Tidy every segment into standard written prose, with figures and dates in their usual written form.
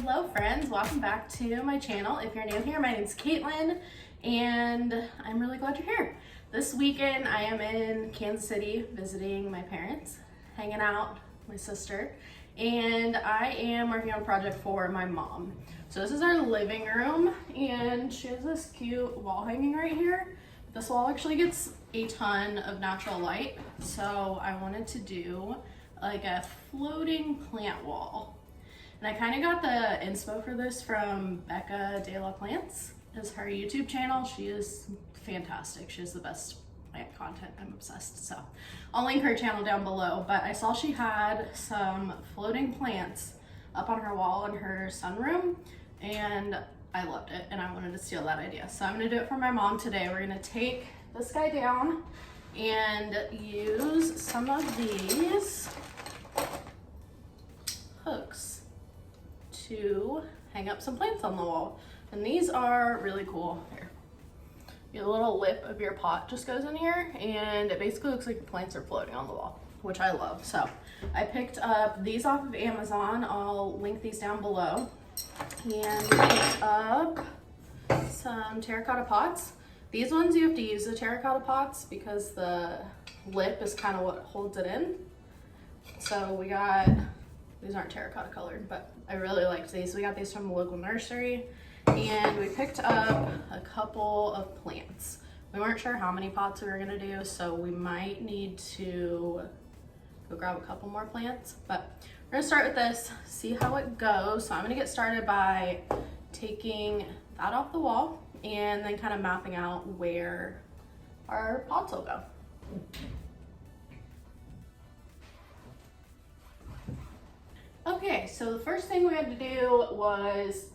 Hello friends, welcome back to my channel. If you're new here, my name's Caitlin and I'm really glad you're here. This weekend I am in Kansas City visiting my parents, hanging out with my sister, and I am working on a project for my mom. So this is our living room and she has this cute wall hanging right here. This wall actually gets a ton of natural light, so I wanted to do like a floating plant wall. And I kind of got the inspo for this from Becca de la Plants, is her YouTube channel. She is fantastic. She has the best plant content. I'm obsessed. So I'll link her channel down below. But I saw she had some floating plants up on her wall in her sunroom, and I loved it and I wanted to steal that idea. So I'm gonna do it for my mom today. We're gonna take this guy down and use some of these hooks to hang up some plants on the wall. And these are really cool. Here, your little lip of your pot just goes in here and it basically looks like the plants are floating on the wall, which I love. So I picked up these off of Amazon. I'll link these down below. And we picked up some terracotta pots. These ones you have to use the terracotta pots because the lip is kind of what holds it in. So we got, these aren't terracotta colored, but I really liked these. We got these from the local nursery, and we picked up a couple of plants. We weren't sure how many pots we were gonna do, so we might need to go grab a couple more plants, but we're gonna start with this, see how it goes. So I'm gonna get started by taking that off the wall and then kind of mapping out where our pots will go. Okay, so the first thing we had to do was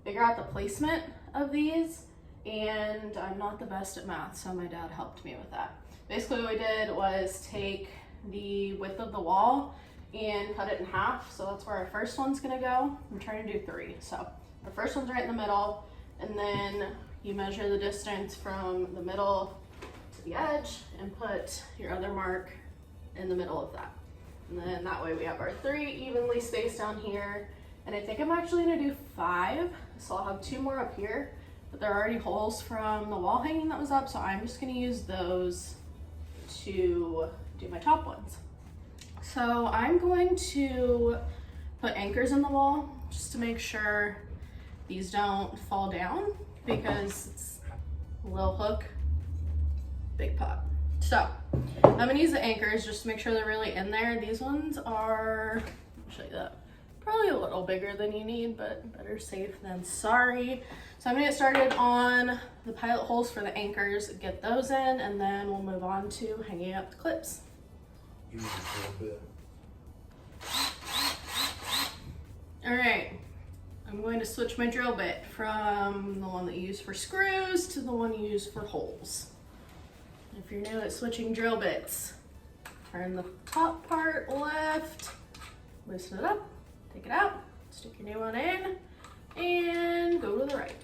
figure out the placement of these, and I'm not the best at math, so my dad helped me with that. Basically what we did was take the width of the wall and cut it in half, so that's where our first one's gonna go. I'm trying to do 3, so our first one's right in the middle, and then you measure the distance from the middle to the edge and put your other mark in the middle of that. And then that way we have our 3 evenly spaced down here. And I think I'm actually gonna do 5. So I'll have 2 more up here, but there are already holes from the wall hanging that was up. So I'm just gonna use those to do my top ones. So I'm going to put anchors in the wall just to make sure these don't fall down because it's a little hook, big pot. So I'm gonna use the anchors just to make sure they're really in there. These ones are, I'll show you that, probably a little bigger than you need, but better safe than sorry. So I'm gonna get started on the pilot holes for the anchors, get those in, and then we'll move on to hanging up the clips. All right, I'm going to switch my drill bit from the one that you use for screws to the one you use for holes. If you're new at switching drill bits, turn the top part left, loosen it up, take it out, stick your new one in, and go to the right.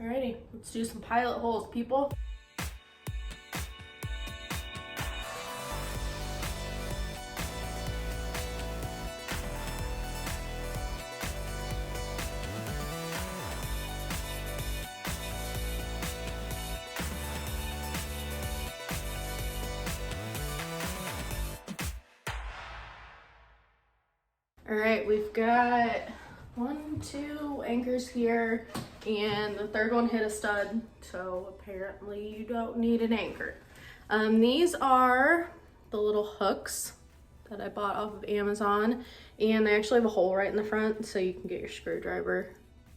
Alrighty, let's do some pilot holes, people. All right, we've got 1, 2 anchors here, and the third one hit a stud, so apparently you don't need an anchor. These are the little hooks that I bought off of Amazon, and they actually have a hole right in the front, so you can get your screwdriver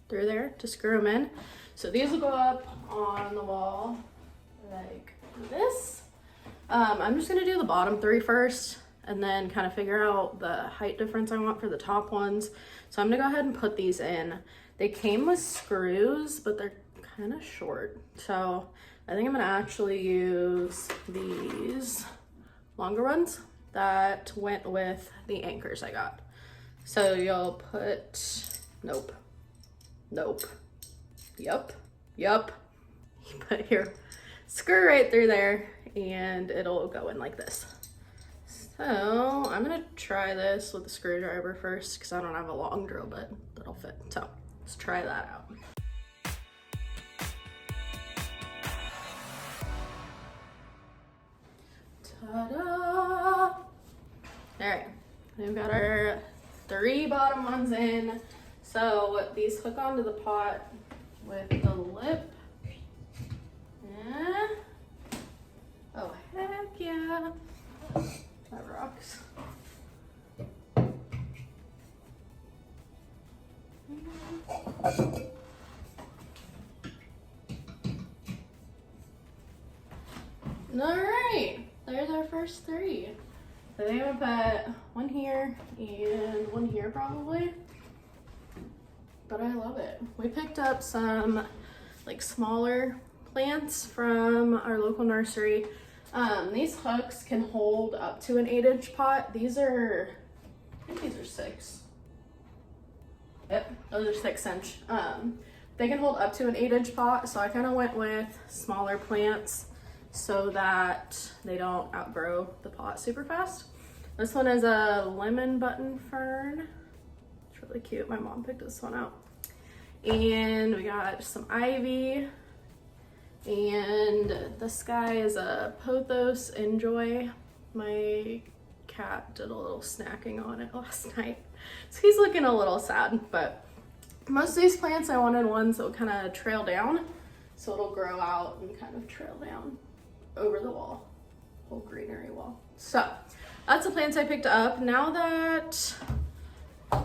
through there to screw them in. So these will go up on the wall like this. I'm just gonna do the bottom 3 first, and then kind of figure out the height difference I want for the top ones. So I'm gonna go ahead and put these in. They came with screws, but they're kind of short. So I think I'm gonna actually use these longer ones that went with the anchors I got. So you'll put, nope, yep. You put your screw right through there and it'll go in like this. So I'm gonna try this with a screwdriver first because I don't have a long drill bit that'll fit. So let's try that out. Ta-da! All right, we've got our 3 bottom ones in. So these hook onto the pot with the lip. Yeah. Oh, heck yeah. That rocks. All right, there's our first 3. I think I'm gonna put one here and one here probably, but I love it. We picked up some like smaller plants from our local nursery. These hooks can hold up to an 8-inch pot. These are, I think these are 6. Yep, those are 6-inch. They can hold up to an 8-inch pot, so I kind of went with smaller plants so that they don't outgrow the pot super fast. This one is a lemon button fern. It's really cute. My mom picked this one out. And we got some ivy. And this guy is a pothos enjoy. My cat did a little snacking on it last night, so he's looking a little sad. But most of these plants I wanted ones that would kind of trail down, so it'll grow out and kind of trail down over the wall, whole greenery wall. So that's the plants I picked up. Now that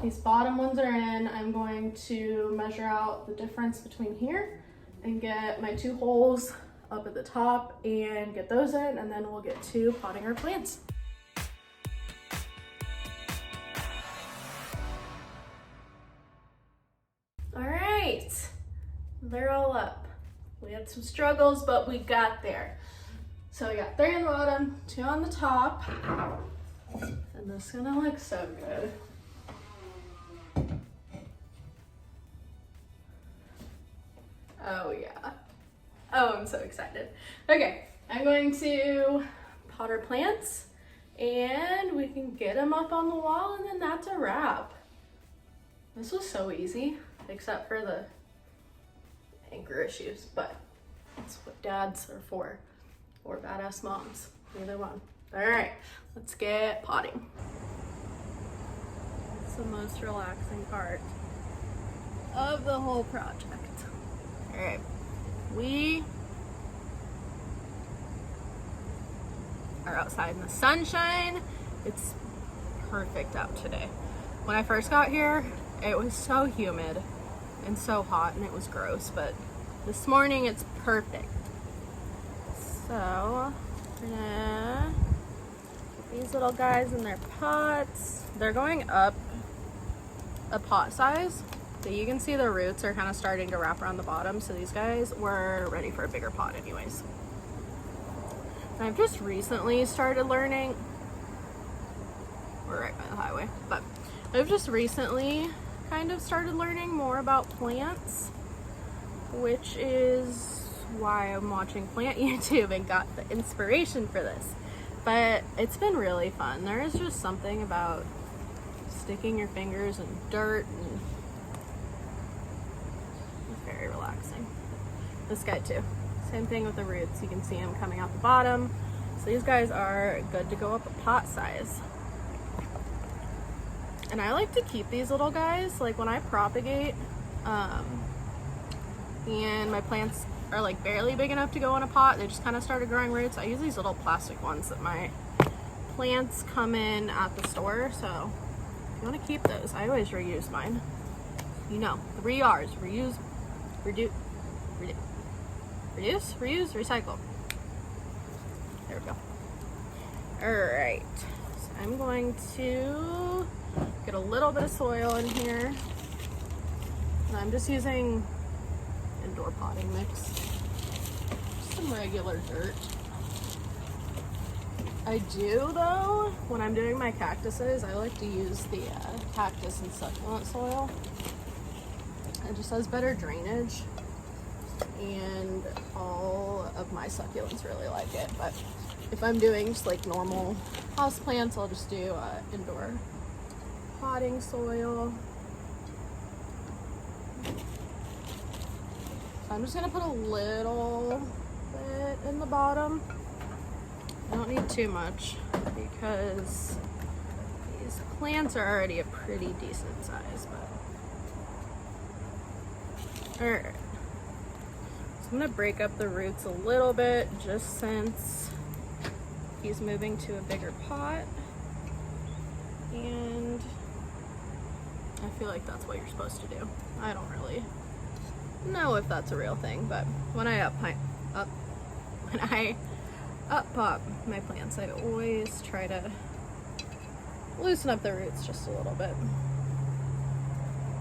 these bottom ones are in, I'm going to measure out the difference between here and get my 2 holes up at the top and get those in, and then we'll get to potting our plants. All right, they're all up. We had some struggles, but we got there. So we got 3 on the bottom, 2 on the top, and this is gonna look so good. Oh yeah. Oh, I'm so excited. Okay, I'm going to pot our plants and we can get them up on the wall, and then that's a wrap. This was so easy, except for the anchor issues, but that's what dads are for, or badass moms, either one. All right, let's get potting. It's the most relaxing part of the whole project. All right, we are outside in the sunshine. It's perfect out today. When I first got here, it was so humid and so hot and it was gross, but this morning it's perfect. So we're gonna put these little guys in their pots. They're going up a pot size. So you can see the roots are kind of starting to wrap around the bottom. So these guys were ready for a bigger pot anyways. And I've just recently started learning, we're right by the highway, but I've just recently kind of started learning more about plants, which is why I'm watching Plant YouTube and got the inspiration for this. But it's been really fun. There is just something about sticking your fingers in dirt, and it's very relaxing. This guy too. Same thing with the roots. You can see them coming out the bottom. So these guys are good to go up a pot size. And I like to keep these little guys, like when I propagate, and my plants are like barely big enough to go in a pot, they just kind of started growing roots. I use these little plastic ones that my plants come in at the store. So if you want to keep those, I always reuse mine. You know, 3 R's: reuse, reduce, recycle. There we go. All right, so I'm going to get a little bit of soil in here, and I'm just using indoor potting mix, just some regular dirt. I do though, when I'm doing my cactuses, I like to use the cactus and succulent soil. It just has better drainage. and all of my succulents really like it. But if I'm doing just like normal house plants, I'll just do indoor potting soil. So I'm just gonna put a little bit in the bottom. I don't need too much because these plants are already a pretty decent size. But all right, so I'm gonna break up the roots a little bit just since he's moving to a bigger pot, and I feel like that's what you're supposed to do. I don't really know if that's a real thing, but when I up pop my plants, I always try to loosen up the roots just a little bit,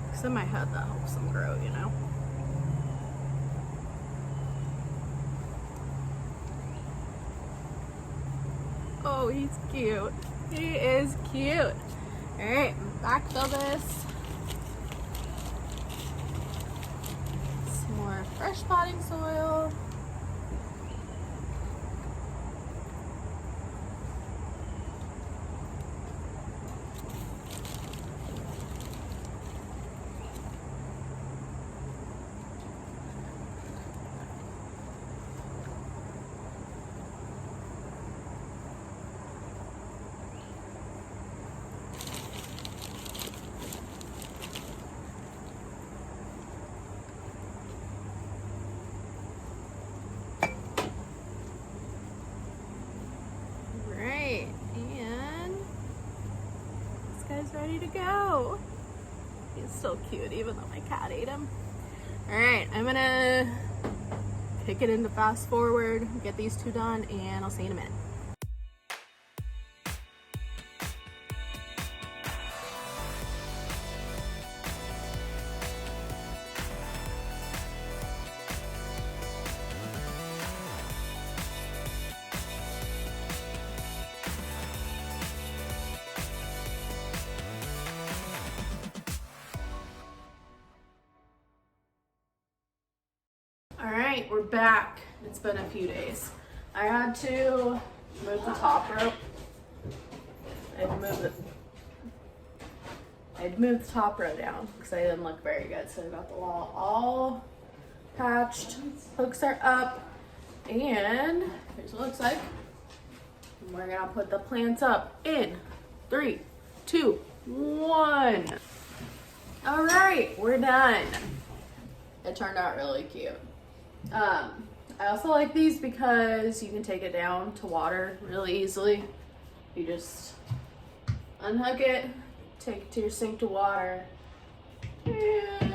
because in my head that helps them grow, you know. Oh, he's cute. He is cute. All right, backfill this. Some more fresh potting soil. Ready to go. He's still cute even though my cat ate him. All right, I'm gonna kick it into fast forward, get these two done, and I'll see you in a minute. All right, we're back. It's been a few days. I had to move the top rope. I'd moved the top row down because I didn't look very good. So I got the wall all patched. Hooks are up, and here's what it looks like. And we're gonna put the plants up in 3, 2, 1. All right, we're done. It turned out really cute. I also like these because you can take it down to water really easily. You just unhook it, take it to your sink to water, and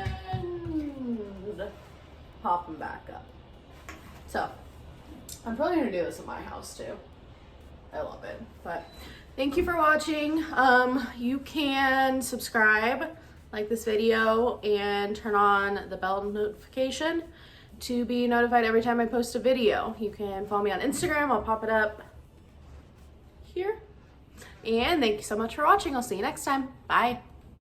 pop them back up. So I'm probably gonna do this in my house too. I love it. But thank you for watching. You can subscribe, like this video, and turn on the bell notification to be notified every time I post a video. You can follow me on Instagram. I'll pop it up here. And thank you so much for watching. I'll see you next time. Bye.